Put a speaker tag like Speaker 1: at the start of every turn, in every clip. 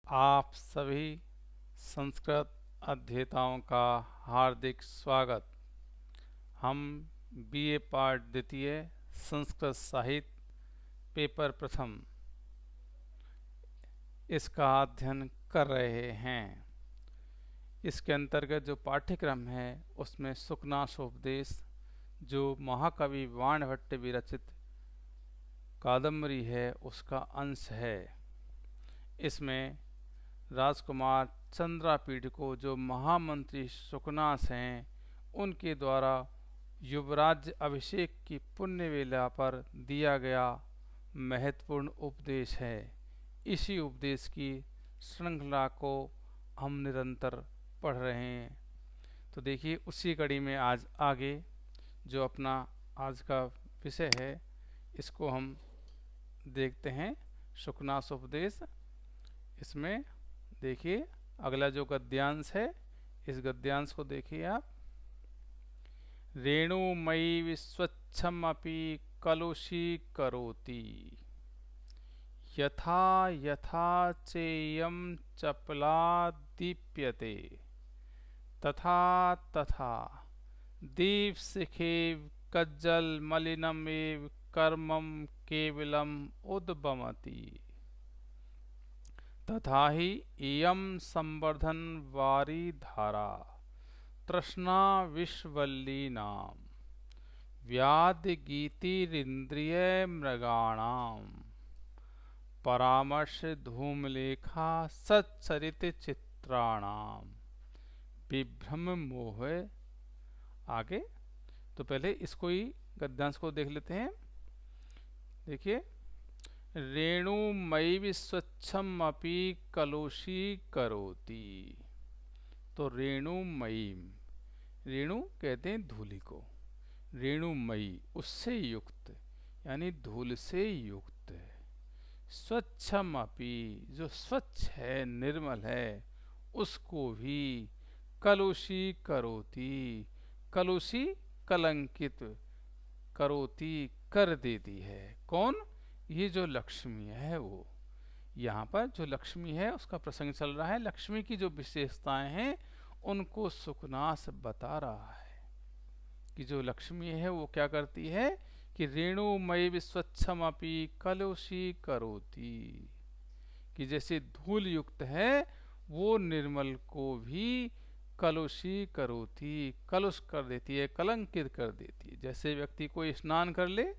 Speaker 1: आप सभी संस्कृत अध्येताओं का हार्दिक स्वागत। हम बीए पाठ द्वितीय संस्कृत साहित्य पेपर प्रथम इसका अध्ययन कर रहे हैं। इसके अंतर्गत जो पाठ्यक्रम है उसमें सुखनासोपदेश जो महाकवि वाणभट्ट विरचित कादम्बरी है उसका अंश है। इसमें राजकुमार चंद्रापीठ को जो महामंत्री सुकनास हैं उनके द्वारा युवराज अभिषेक की पुण्य वेला पर दिया गया महत्वपूर्ण उपदेश है। इसी उपदेश की श्रृंखला को हम निरंतर पढ़ रहे हैं। तो देखिए उसी कड़ी में आज आगे जो अपना आज का विषय है इसको हम देखते हैं। सुकनास उपदेश, इसमें देखिए अगला जो गद्यांश है इस गद्यांश को देखिए आप। रेणुमयी विस्वच्छमपि कलुषीकरोति यथा यथा चेयं चपला दीप्यते तथा तथा दीपशिखेव कज्जलमलिनमेव कर्मं केवलम् उद्भवति तथा ही इयं संवर्धन वारी धारा तृष्णा विश्वल्लीनां व्याधिगीतिरिन्द्रिय मृगाणां परामर्श धूमलेखा सच्चरित चित्राणां विभ्रम मोह। आगे तो पहले इसको ही गद्यांश को देख लेते हैं। देखिए, रेणुमयी स्वच्छम अपि कलुषीकरोति। तो रेणुमयी, रेणु कहते हैं धूलि को, रेणुमयी उससे युक्त यानी धूल से युक्त। स्वच्छम अपि जो स्वच्छ है निर्मल है उसको भी कलुषीकरोति, कलुषी कलंकित, करोति कर देती है। कौन? ये जो लक्ष्मी है वो, यहाँ पर जो लक्ष्मी है उसका प्रसंग चल रहा है। लक्ष्मी की जो विशेषताएं हैं उनको सुकनास बता रहा है कि जो लक्ष्मी है वो क्या करती है कि रेणुमयी विस्वच्छम अपि कलुषीकरोति, कि जैसे धूल युक्त है वो निर्मल को भी कलुषीकरोति, कलुष कर देती है, कलंकित कर देती है। जैसे व्यक्ति कोई स्नान कर ले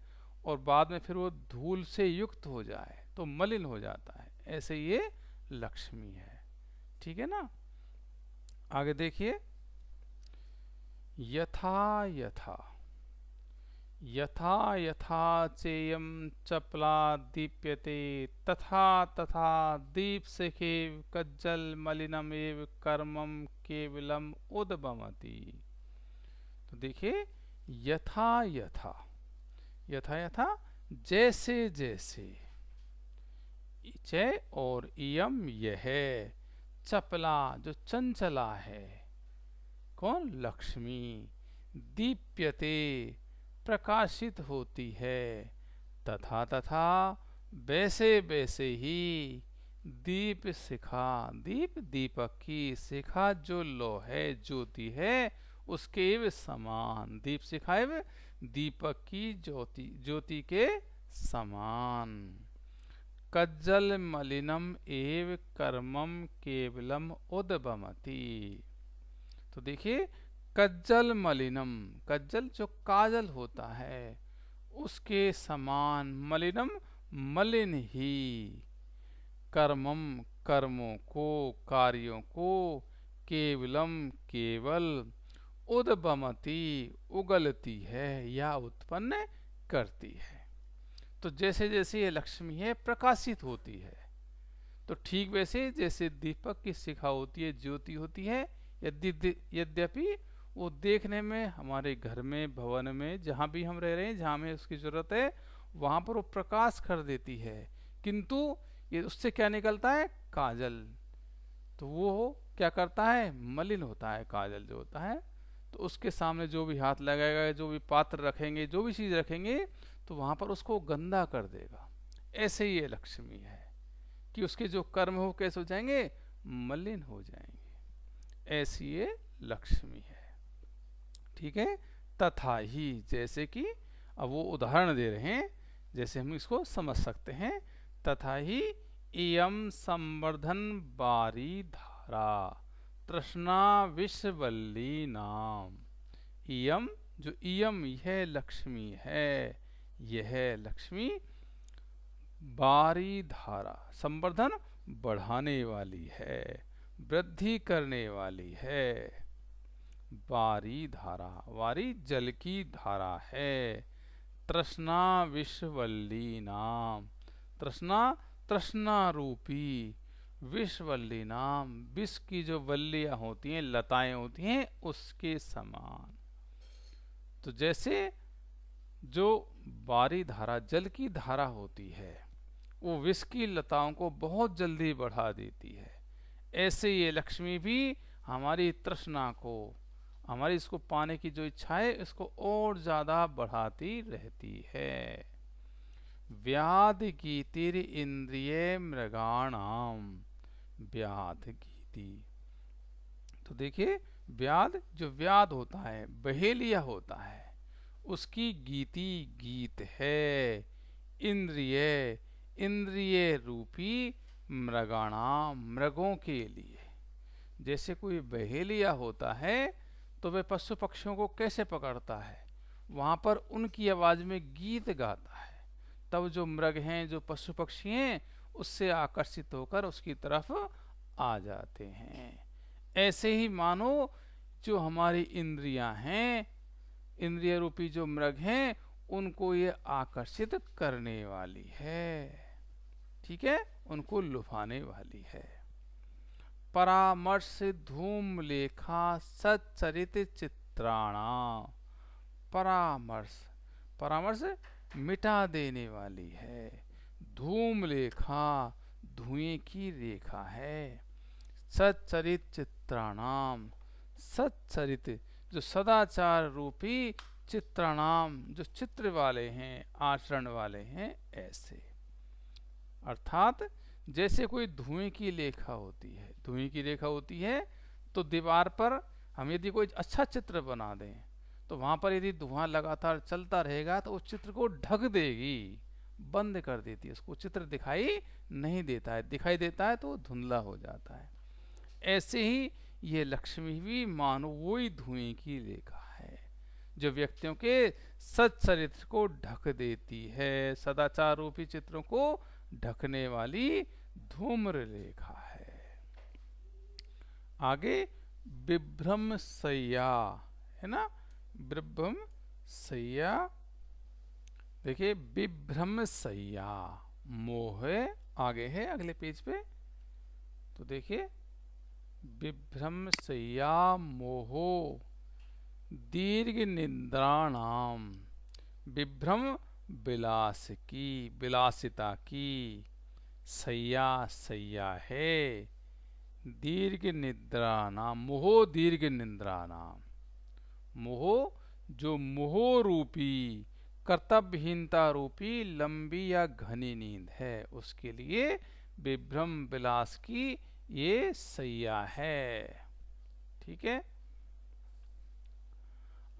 Speaker 1: और बाद में फिर वो धूल से युक्त हो जाए तो मलिन हो जाता है, ऐसे ये लक्ष्मी है। ठीक है ना। आगे देखिए, यथा यथा, यथा यथा चेयं चपला दीप्यते तथा तथा दीपशिखे कज्जलमलिनमेव कर्मं केवलम् उद्भवति। तो देखिए, यथा यथा, यथा यथा जैसे जैसे, चय और इयम यह चपला जो चंचला है, कौन? लक्ष्मी, दीप्यते प्रकाशित होती है, तथा तथा वैसे वैसे ही दीप शिखा, दीप दीपक की, शिखा जो लो है ज्योति है उसके एवं समान, दीप शिखा एवं दीपक की ज्योति, ज्योति के समान। कज्जल मलिनम एव कर्मम केवलम उद्भवति। तो देखिए, कज्जल मलिनम, कज्जल जो काजल होता है उसके समान, मलिनम मलिन ही, कर्मम कर्मों को, कार्यों को, केवलम केवल, उद्भवति उगलती है या उत्पन्न करती है। तो जैसे जैसे ये लक्ष्मी है प्रकाशित होती है, तो ठीक वैसे जैसे दीपक की शिखा होती है, ज्योति होती है, यद्यपि वो देखने में हमारे घर में, भवन में, जहाँ भी हम रह रहे हैं, जहाँ हमें उसकी जरूरत है वहाँ पर वो प्रकाश कर देती है, किंतु ये उससे क्या निकलता है? काजल। तो वो क्या करता है? मलिन होता है काजल जो होता है। तो उसके सामने जो भी हाथ लगाएगा, जो भी पात्र रखेंगे, जो भी चीज़ रखेंगे तो वहाँ पर उसको गंदा कर देगा। ऐसे ही ये लक्ष्मी है कि उसके जो कर्म हो कैसे हो जाएंगे, मलिन हो जाएंगे। ऐसी ये लक्ष्मी है। ठीक है। तथा ही, जैसे कि अब वो उदाहरण दे रहे हैं, जैसे हम इसको समझ सकते हैं। तथा ही इयम संवर्धन बारी धारा तृष्णा विषवल्ली नाम। इयम, जो इयम यह लक्ष्मी है, यह लक्ष्मी बारी धारा, संवर्धन बढ़ाने वाली है, वृद्धि करने वाली है। बारी धारा, वारी जल की धारा है। तृष्णा विषवल्ली नाम, तृष्णा तृष्णा रूपी, विषवल्ली नाम, विष की जो वल्लियां होती हैं, लताएं होती हैं, उसके समान। तो जैसे जो बारी धारा, जल की धारा होती है, वो विष की लताओं को बहुत जल्दी बढ़ा देती है, ऐसे ये लक्ष्मी भी हमारी तृष्णा को, हमारी इसको पाने की जो इच्छा है, इसको और ज्यादा बढ़ाती रहती है। व्याध गीतिर इंद्रिय मृगाणाम, व्याध गीति। तो देखिए, व्याध, जो व्याध होता है, बहेलिया होता है, उसकी गीति गीत है। इंद्रिय, इंद्रिय रूपी मृगाणाम, मृगों के लिए। जैसे कोई बहेलिया होता है तो वह पशु पक्षियों को कैसे पकड़ता है, वहां पर उनकी आवाज में गीत गाता है, तब जो मृग हैं, जो पशु पक्षी हैं, उससे आकर्षित होकर उसकी तरफ आ जाते हैं। ऐसे ही मानो जो हमारी इंद्रियां हैं, इंद्रिय रूपी जो मृग हैं, उनको ये आकर्षित करने वाली है। ठीक है, उनको लुभाने वाली है। परामर्श धूम लेखा सच्चरित चित्राणा, परामर्श, परामर्श मिटा देने वाली है। धूम लेखा, धुएं की रेखा है। सच्चरित चित्राणाम, सच्चरित, जो सदाचार रूपी, चित्राणाम, जो चित्र वाले हैं, आचरण वाले हैं, ऐसे। अर्थात जैसे कोई धुएं की रेखा होती है, धुएं की रेखा होती है, तो दीवार पर हम यदि कोई अच्छा चित्र बना दें, तो वहां पर यदि धुआं लगातार चलता रहेगा तो उस चित्र को ढक देगी, बंद कर देती है, उसको चित्र दिखाई नहीं देता है, दिखाई देता है तो धुंधला हो जाता है। ऐसे ही ये लक्ष्मी भी मानो वही धुएं की रेखा है, जो व्यक्तियों के सच्चरित्र को ढक देती है, सदाचार रूपी चित्रों को ढकने वाली धूम्र रेखा है। आगे विभ्रम सैया है ना, विभ्रम सैया। देखिए, विभ्रम सैया, मोह आगे है अगले पेज पे। तो देखिए, विभ्रम सैया मोहो दीर्घ निद्राणाम, विभ्रम विलास की, विलासिता की, सैया सैया है, दीर्घ निद्रा नाम, मोहो दीर्घ निद्रा नाम। मोहो, जो मोह रूपी, कर्तव्यहीनता रूपी लंबी या घनी नींद है, उसके लिए विभ्रम विलास की ये सैया है। ठीक है।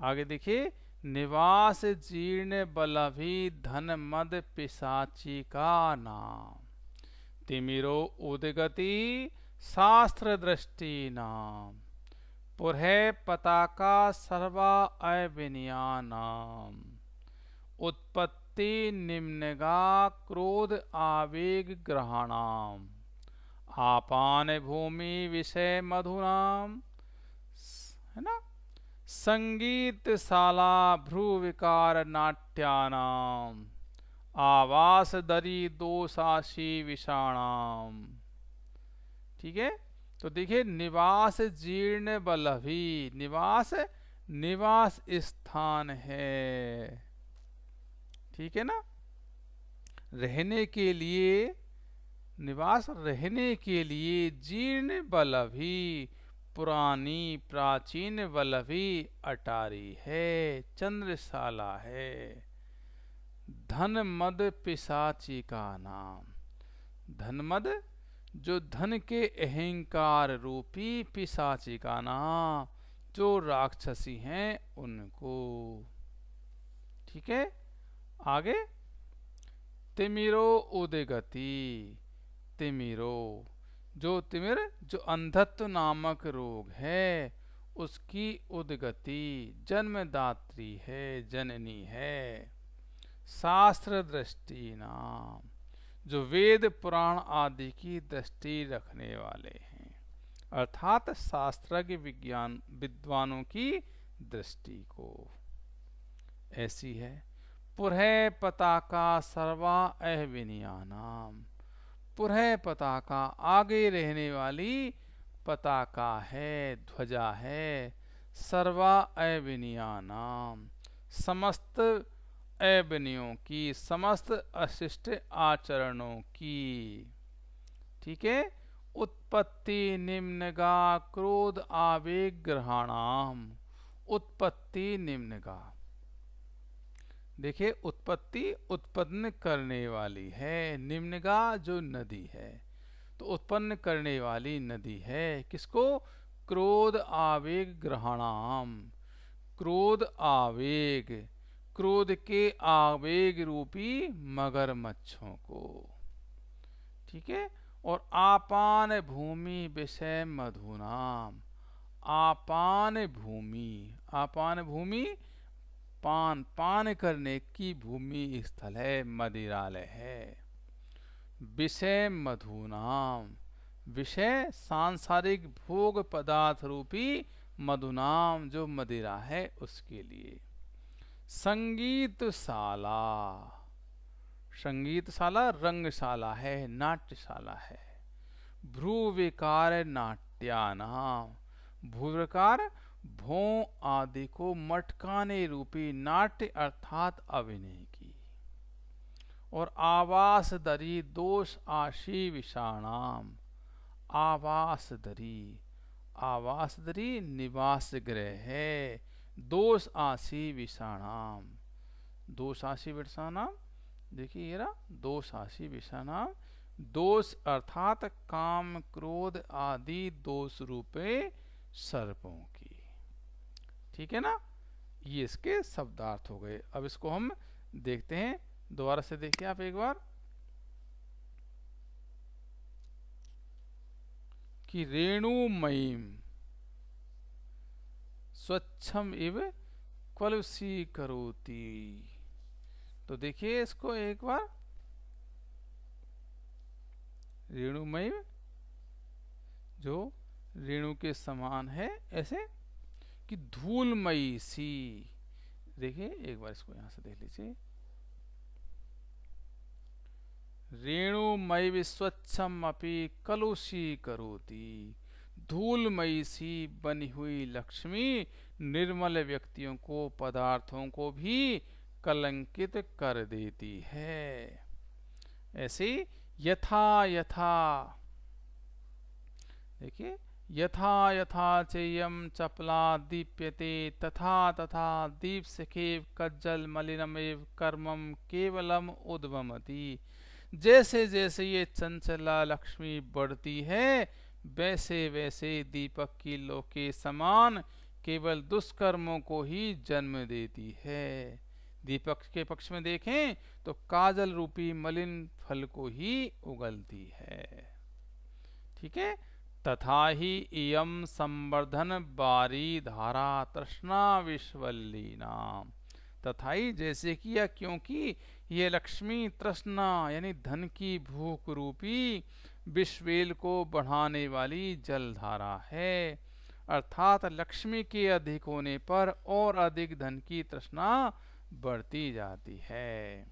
Speaker 1: आगे देखिए, निवास जीर्ण बलभी धन मद पिशाची का नाम, तिमिरो उदगति शास्त्र दृष्टि नाम, पुरहे पताका सर्वा अविनिया नाम, उत्पत्ति निम्नगा क्रोध आवेग ग्रहणाम, आपान भूमि विषय मधुनाम, है ना, संगीत शाला भ्रू विकार नाट्यानाम, आवास दरी दोषाशी विषाणाम। ठीक है। तो देखिए, निवास जीर्ण बलभी, निवास, निवास स्थान है। ठीक है ना, रहने के लिए, निवास रहने के लिए, जीर्ण बलभी, पुरानी प्राचीन वल्लभी अटारी है, चंद्रशाला है। धन मद पिशाची का नाम, धनमद जो धन के अहंकार रूपी पिशाची का नाम, जो राक्षसी हैं उनको। ठीक है, आगे तिमिरो उदगति, तिमिरो जो तिमिर जो अंधत्व नामक रोग है उसकी उदगति जन्मदात्री है, जननी है। शास्त्र दृष्टि नाम जो वेद पुराण आदि की दृष्टि रखने वाले हैं, अर्थात शास्त्रज्ञ विज्ञान विद्वानों की दृष्टि को ऐसी है। पुरह पताका सर्वा अविनियानाम, पुरह पताका आगे रहने वाली पताका है, ध्वजा है। सर्वा अविनियानाम समस्त अविनियों की, समस्त अशिष्ट आचरणों की। ठीक है, उत्पत्ति निम्नगा क्रोध आवेग ग्रहणाम, उत्पत्ति निम्नगा देखिए उत्पत्ति उत्पन्न करने वाली है, निम्नगा जो नदी है, तो उत्पन्न करने वाली नदी है किसको? क्रोध आवेग ग्रहणाम, क्रोध आवेग, क्रोध के आवेग रूपी मगरमच्छों को। ठीक है, और आपान भूमि विषय मधुनाम, आपान भूमि, आपान भूमि पान, पान करने की भूमि स्थल है, मदिरालय है। विषय मधुनाम, विषय सांसारिक भोग पदार्थ रूपी मधुनाम जो मदिरा है उसके लिए। संगीतशाला, संगीतशाला रंगशाला है, नाट्यशाला है। भ्रूविकार नाट्यानाम, भ्रूविकार भों आदि को मटकाने रूपी नाट्य अर्थात अभिनय की। और आवास दरी दोष आशी विषाणाम, आवास दरी, आवास दरी निवास गृह है। दोष आशी विषाणाम, दोष आशी विषाणाम देखिए ये रहा, दोष आशी विषाणाम, दोष अर्थात काम क्रोध आदि दोष रूपे सर्पों की। ठीक है ना, ये इसके शब्दार्थ हो गए। अब इसको हम देखते हैं, दोबारा से देखिए आप एक बार कि रेणुमयीम स्वच्छम इव क्वलसी करोति। तो देखिए इसको एक बार, रेणुमयी जो रेणु के समान है, ऐसे कि धूलमयी सी। देखिए एक बार इसको यहां से देख लीजिए, रेणुमयी स्वच्छम अपि कलुषी करोति, धूलमयी सी बनी हुई लक्ष्मी निर्मल व्यक्तियों को, पदार्थों को भी कलंकित कर देती है। ऐसे यथा यथा, देखिए यथा यथा चेयम चपला दीप्यते तथा तथा दीपशिखेव कज्जल मलिनमेव कर्मम केवलम उद्भवति। जैसे जैसे ये चंचला लक्ष्मी बढ़ती है, वैसे वैसे दीपक की लो के समान केवल दुष्कर्मों को ही जन्म देती है। दीपक के पक्ष में देखें तो काजल रूपी मलिन फल को ही उगलती है। ठीक है, तथा ही इयम संवर्धन बारी धारा तृष्णा विश्वल्ली नाम, तथा ही जैसे किया, क्योंकि ये लक्ष्मी तृष्णा यानी धन की भूख रूपी विश्वेल को बढ़ाने वाली जलधारा है। अर्थात लक्ष्मी के अधिक होने पर और अधिक धन की तृष्णा बढ़ती जाती है।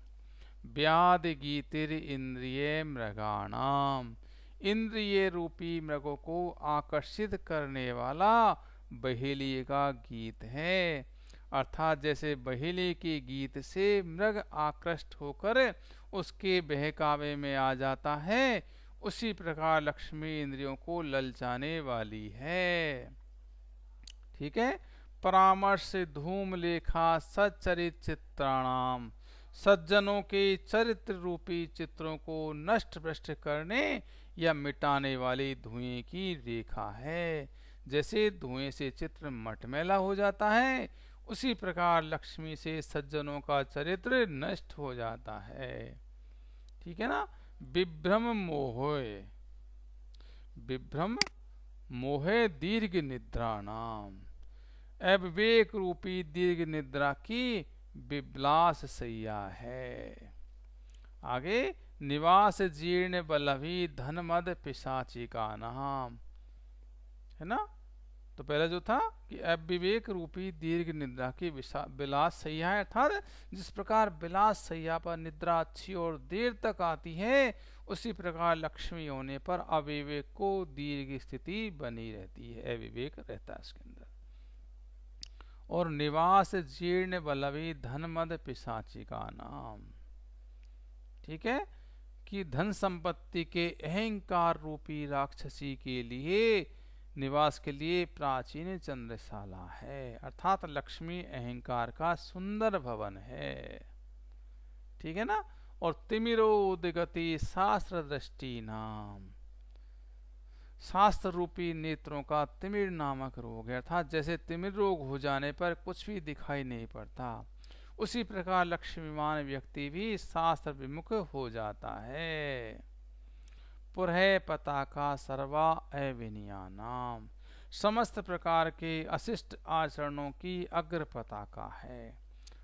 Speaker 1: व्याद गीतिर इंद्रिय मृगाणाम, इंद्रिय रूपी मृगों को आकर्षित करने वाला बहेलिये का गीत है। अर्थात जैसे बहेलिये के गीत से मृग आकृष्ट होकर उसके बहकावे में आ जाता है, उसी प्रकार लक्ष्मी इंद्रियों को ललचाने वाली है। ठीक है, परामर्श धूम लेखा सच्चरित चित्राणाम सज्जनों के चरित्र रूपी चित्रों को नष्ट भ्रष्ट करने या मिटाने वाली धुएं की रेखा है। जैसे धुएं से चित्र मटमैला हो जाता है, उसी प्रकार लक्ष्मी से सज्जनों का चरित्र नष्ट हो जाता है। ठीक है ना। विभ्रम मोहे, विभ्रम मोहे दीर्घ निद्रा नाम। अविवेक रूपी दीर्घ निद्रा की विलास सैया है। आगे, निवास जीर्ण बलभी धन मद पिशाची का नाम, है ना। तो पहला जो था कि अविवेक रूपी दीर्घ निद्रा की विलास सैया है, अर्थात जिस प्रकार विलास सैया पर निद्रा अच्छी और देर तक आती है, उसी प्रकार लक्ष्मी होने पर अविवेक को दीर्घ स्थिति बनी रहती है, अविवेक रहता है इसके अंदर। और निवास जीर्ण बलवी धन मद पिशाची का नाम। ठीक है, कि धन संपत्ति के अहंकार रूपी राक्षसी के लिए निवास के लिए प्राचीन चंद्रशाला है, अर्थात लक्ष्मी अहंकार का सुंदर भवन है। ठीक है ना। और तिमिरोदगति शास्त्र दृष्टि नाम, शास्त्र रूपी नेत्रों का तिमिर नामक रोग है, अर्थात जैसे तिमिर रोग हो जाने पर कुछ भी दिखाई नहीं पड़ता, उसी प्रकार लक्ष्मीमान व्यक्ति भी शास्त्र विमुख हो जाता है। पुरह पताका सर्वा अविनिया नाम, समस्त प्रकार के अशिष्ट आचरणों की अग्र पताका है,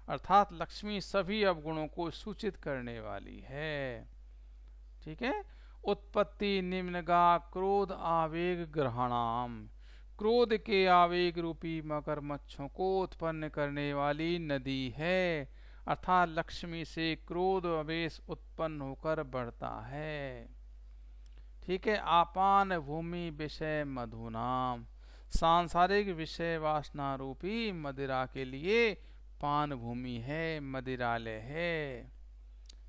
Speaker 1: अर्थात लक्ष्मी सभी अवगुणों को सूचित करने वाली है। ठीक है। उत्पत्ति निम्नगा क्रोध आवेग ग्रहणाम, क्रोध के आवेग रूपी मगरमच्छों को उत्पन्न करने वाली नदी है, अर्थात लक्ष्मी से क्रोध आवेश उत्पन्न होकर बढ़ता है। ठीक है। आपान भूमि विषय मधुनाम, सांसारिक विषय वासना रूपी मदिरा के लिए पान भूमि है, मदिरालय है।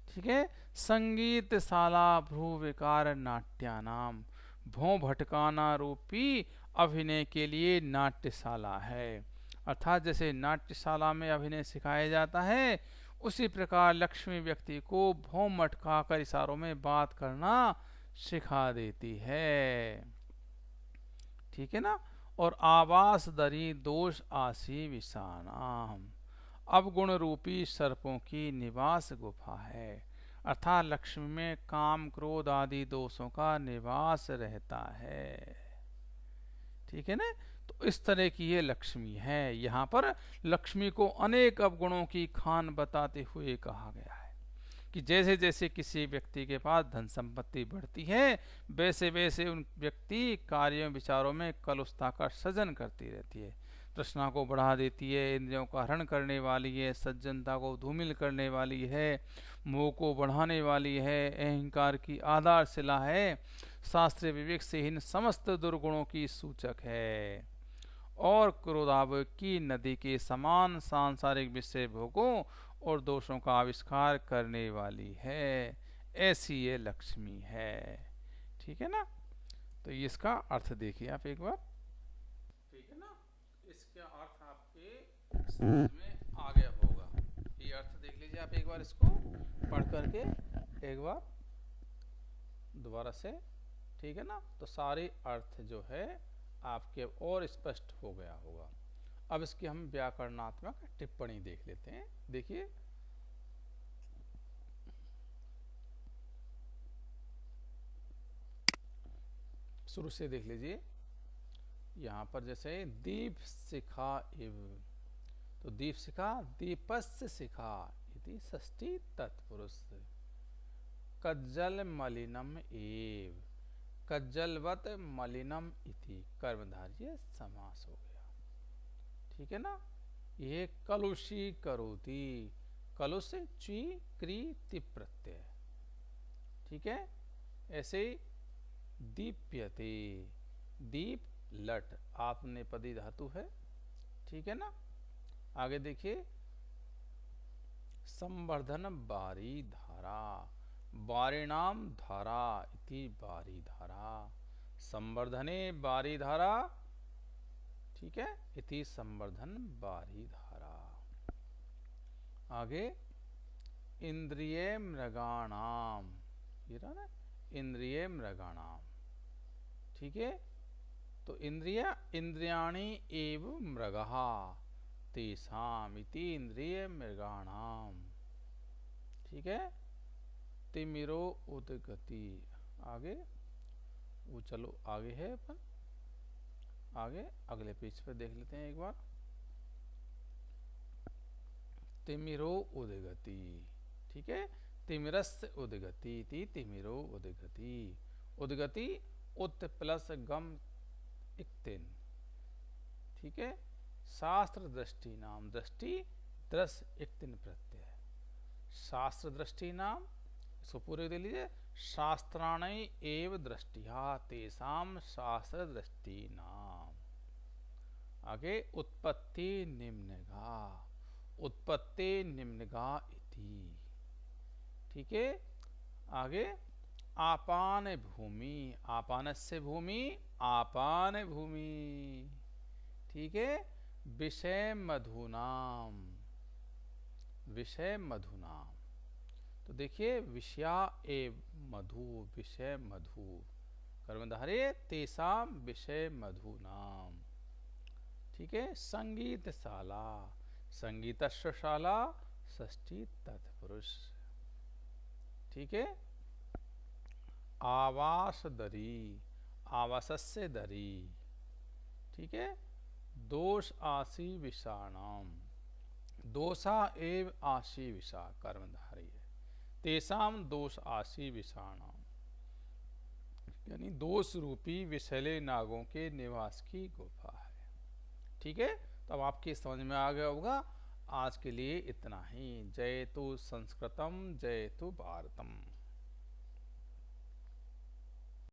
Speaker 1: ठीक है। संगीत शाला भ्रू विकार नाट्यानाम, भों भटकाना रूपी अभिनय के लिए नाट्यशाला है, अर्थात जैसे नाट्यशाला में अभिनय सिखाया जाता है, उसी प्रकार लक्ष्मी व्यक्ति को भों मटकाकर इशारों में बात करना सिखा देती है। ठीक है ना। और आवास दरी दोष आसी विषाणाम, अवगुण रूपी सर्पों की निवास गुफा है, अर्थात लक्ष्मी में काम क्रोध आदि दोषों का निवास रहता है। ठीक है ना। तो इस तरह की ये लक्ष्मी है। यहाँ पर लक्ष्मी को अनेक अवगुणों की खान बताते हुए कहा गया है कि जैसे जैसे किसी व्यक्ति के पास धन संपत्ति बढ़ती है, वैसे वैसे उन व्यक्ति कार्यों विचारों में कलुषता का सृजन करती रहती है, तृष्णा को बढ़ा देती है, इंद्रियों का हरण करने वाली है, सज्जनता को धूमिल करने वाली है, मोह को बढ़ाने वाली है, अहंकार की आधारशिला है, शास्त्रीय विवेक से हीन समस्त दुर्गुणों की सूचक है, और क्रोधावेग की नदी के समान सांसारिक विषय भोगों और दोषों का आविष्कार करने वाली है। ऐसी ये लक्ष्मी है। ठीक है ना। तो इसका अर्थ देखिए आप एक बार। ठीक है ना। इसका अर्थ आपके समझ में आ गया होगा। ये अर्थ देख लीजिए आप एक बार, इसको पढ़ करके एक बार दोबारा से। ठीक है ना। तो सारे अर्थ जो है आपके और स्पष्ट हो गया होगा। अब इसकी हम व्याकरणात्मक टिप्पणी देख लेते हैं। देखिए, शुरू से देख लीजिए। यहाँ पर जैसे दीप शिखा इव, तो दीप शिखा दीपस्य शिखा इति षष्ठी तत्पुरुष, कज्जल मलिनम एव, कज्जलवत मलिनम इति कर्मधार्य समास हो गया। ठीक है ना। ये कलुषी करोति, कलुष ची क्री तिप प्रत्यय। ठीक है। ऐसे दीप्यते, दीप लट आपने पदी धातु है। ठीक है ना। आगे देखिए, संवर्धन बारी धारा, बारिणाम धारा इति बारी धारा, संवर्धने बारी धारा। ठीक है। इति संवर्धन बारी धारा। आगे, इंद्रिय मृगाणाम, ये रहा ना, इंद्रिय मृगाणाम, ठीक है। तो इंद्रियाणि एव मृगः तेषाम इति इंद्रिय मृगाणाम, ठीक है। तिमिरो उदगति, आगे वो चलो आगे है अपन, आगे अगले पेज पर देख लेते हैं एक बार। तिमिरो उदगति, ठीक है। तिमिरस्य उदगति थी, तिमिरो उदगति, उदगति उत प्लस गम इक्तिन, ठीक है। शास्त्र दृष्टि नाम, दृष्टि दृश इक्तिन प्रत्यय, शास्त्र दृष्टि नाम, इसको पूरे दे लीजिए, शास्त्राणि एव दृष्टिया तेषाम शास्त्र दृष्टि नाम। आगे उत्पत्ति निम्नगा, उत्पत्ति निम्नगा इति, ठीक है। आगे आपान भूमि, आपानस्य भूमि, आपान भूमि, ठीक है। विषय मधुनाम, विषय मधुनाम, तो देखिए विषया एव मधु, विषय मधु, कर्मधारे तेषाम विषय मधुनाम, ठीक है। संगीतशाला, संगीतस्य शाला, षष्ठी तत्पुरुष, ठीक है। आवास दरी, आवासस्य दरी, ठीक है। दोष आशी विषाणाम, दोषा एव आशी विषा, कर्मधारी है। तेषाम दोष आशी विषाणाम, यानी दोष रूपी विषैले नागों के निवास की गुफा है, ठीक है। तो अब आपकी समझ में आ गया होगा। आज के लिए इतना ही। जयतु संस्कृतम, जयतु भारतम।